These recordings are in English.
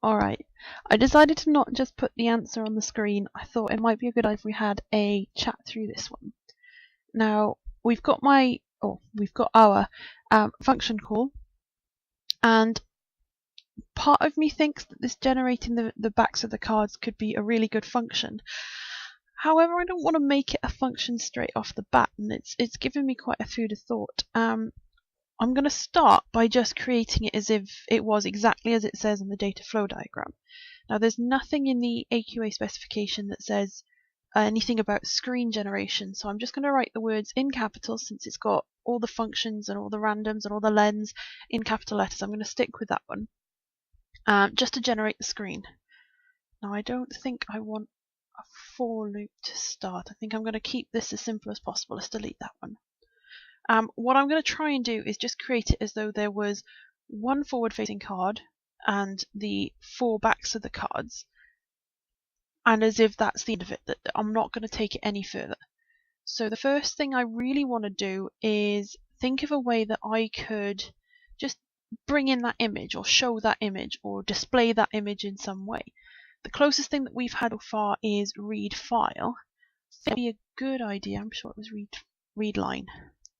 Alright, I decided to not just put the answer on the screen. I thought it might be a good idea if we had a chat through this one. Now, we've got our function call, and part of me thinks that this generating the backs of the cards could be a really good function. However, I don't want to make it a function straight off the bat, and it's given me quite a food of thought. I'm going to start by just creating it as if it was exactly as it says in the data flow diagram. Now, there's nothing in the AQA specification that says anything about screen generation, so I'm just going to write the words in capitals since it's got all the functions and all the randoms and all the lens in capital letters. I'm going to stick with that one just to generate the screen. Now, I don't think I want a for loop to start. I think I'm going to keep this as simple as possible. Let's delete that one. What I'm going to try and do is just create it as though there was one forward-facing card and the 4 backs of the cards, and as if that's the end of it, that I'm not going to take it any further. So the first thing I really want to do is think of a way that I could just bring in that image or show that image or display that image in some way. The closest thing that we've had so far is read file. That'd be a good idea. I'm sure it was read line.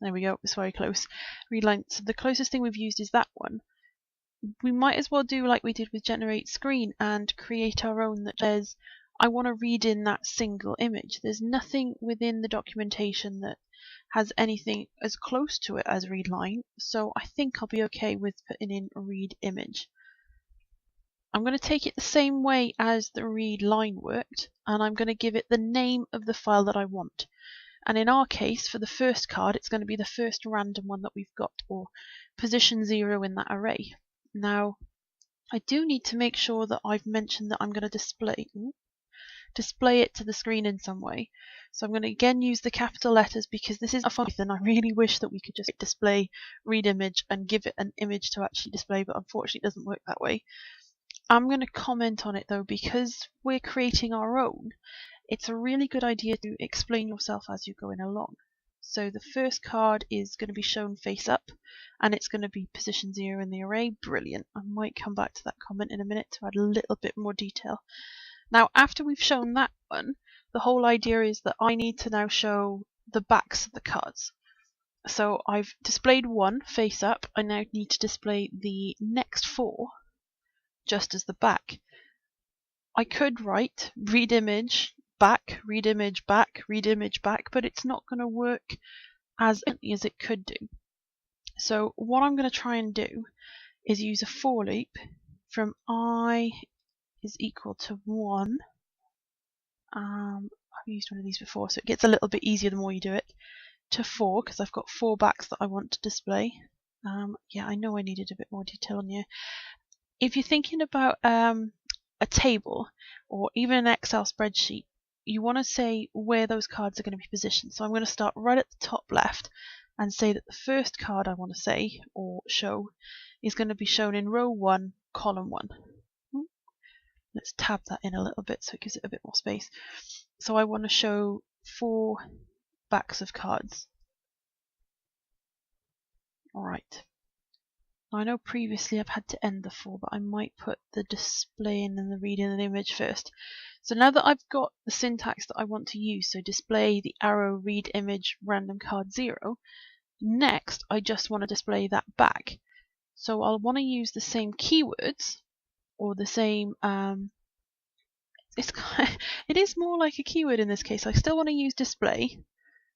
There we go, it's very close. Read line. So the closest thing we've used is that one. We might as well do like we did with generate screen and create our own that says, I want to read in that single image. There's nothing within the documentation that has anything as close to it as read line, so I think I'll be okay with putting in read image. I'm going to take it the same way as the read line worked, and I'm going to give it the name of the file that I want. And in our case, for the first card, it's going to be the first random one that we've got, or position 0 in that array. Now, I do need to make sure that I've mentioned that I'm going to display it to the screen in some way. So I'm going to again use the capital letters because this is a function. I really wish that we could just display read image and give it an image to actually display, but unfortunately it doesn't work that way. I'm going to comment on it though, because we're creating our own. It's a really good idea to explain yourself as you're going along. So the first card is going to be shown face up, and it's going to be position 0 in the array. Brilliant. I might come back to that comment in a minute to add a little bit more detail. Now, after we've shown that one, the whole idea is that I need to now show the backs of the cards. So I've displayed one face up. I now need to display the next 4 just as the back. I could write read image back, read image back, read image back, but it's not going to work as easily as it could do. So what I'm going to try and do is use a for loop from I is equal to 1. I've used one of these before, so it gets a little bit easier the more you do it, to 4, because I've got 4 backs that I want to display. Yeah, I know I needed a bit more detail on here. If you're thinking about a table or even an Excel spreadsheet, you want to say where those cards are going to be positioned. So I'm going to start right at the top left and say that the first card I want to say or show is going to be shown in row 1, column 1. Let's tab that in a little bit so it gives it a bit more space. So I want to show 4 backs of cards. Alright. I know previously I've had to end the 4, but I might put the displaying and the reading of the image first. So now that I've got the syntax that I want to use, so display the arrow, read image, random card 0, next I just want to display that back. So I'll want to use the same keywords, or the same, it is more like a keyword in this case. I still want to use display,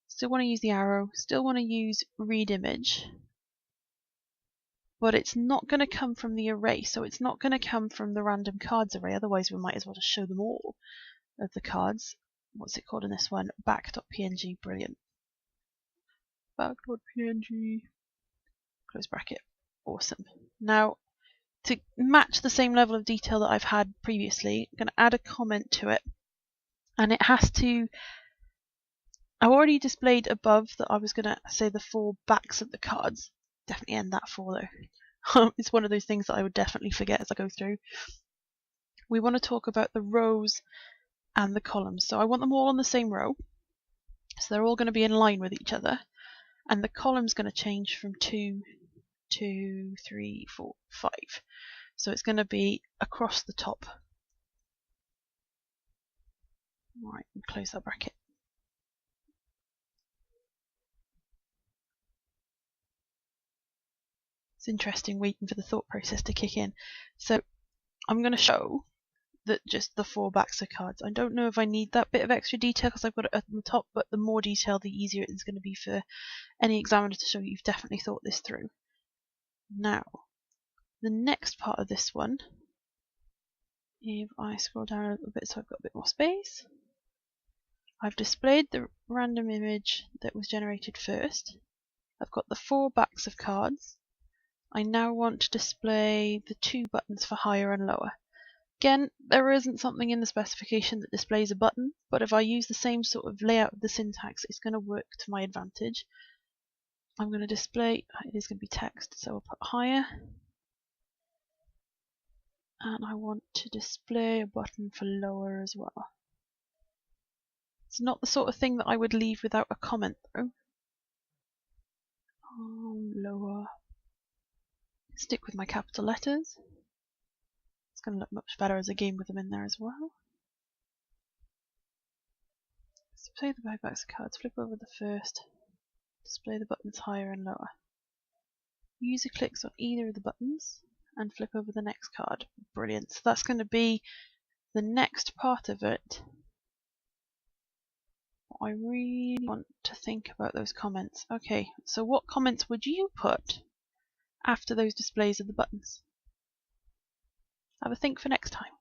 still want to use the arrow, still want to use read image, but it's not going to come from the array, so it's not going to come from the random cards array, otherwise we might as well just show them all of the cards. What's it called in this one? Back.png, brilliant. Back.png, close bracket, awesome. Now, to match the same level of detail that I've had previously, I'm going to add a comment to it, and it has to, I already displayed above that I was going to say the 4 backs of the cards. Definitely end that 4 though. It's one of those things that I would definitely forget as I go through. We want to talk about the rows and the columns. So I want them all on the same row. So they're all going to be in line with each other. And the column's going to change from 2, 2, 3, 4, 5. So it's going to be across the top. Right, and close that bracket. It's interesting waiting for the thought process to kick in. So I'm going to show that just the 4 backs of cards. I don't know if I need that bit of extra detail because I've got it at the top, but the more detail, the easier it is going to be for any examiner to show you've definitely thought this through. Now, the next part of this one, if I scroll down a little bit so I've got a bit more space, I've displayed the random image that was generated first. I've got the 4 backs of cards. I now want to display the 2 buttons for higher and lower. Again, there isn't something in the specification that displays a button, but if I use the same sort of layout of the syntax, it's going to work to my advantage. I'm going to display, it is going to be text, so I'll put higher. And I want to display a button for lower as well. It's not the sort of thing that I would leave without a comment though. Lower. Stick with my capital letters. It's going to look much better as a game with them in there as well. Display the back backs of cards, flip over the first, display the buttons higher and lower. User clicks on either of the buttons and flip over the next card. Brilliant. So that's going to be the next part of it. I really want to think about those comments. Okay, so what comments would you put after those displays of the buttons? Have a think for next time.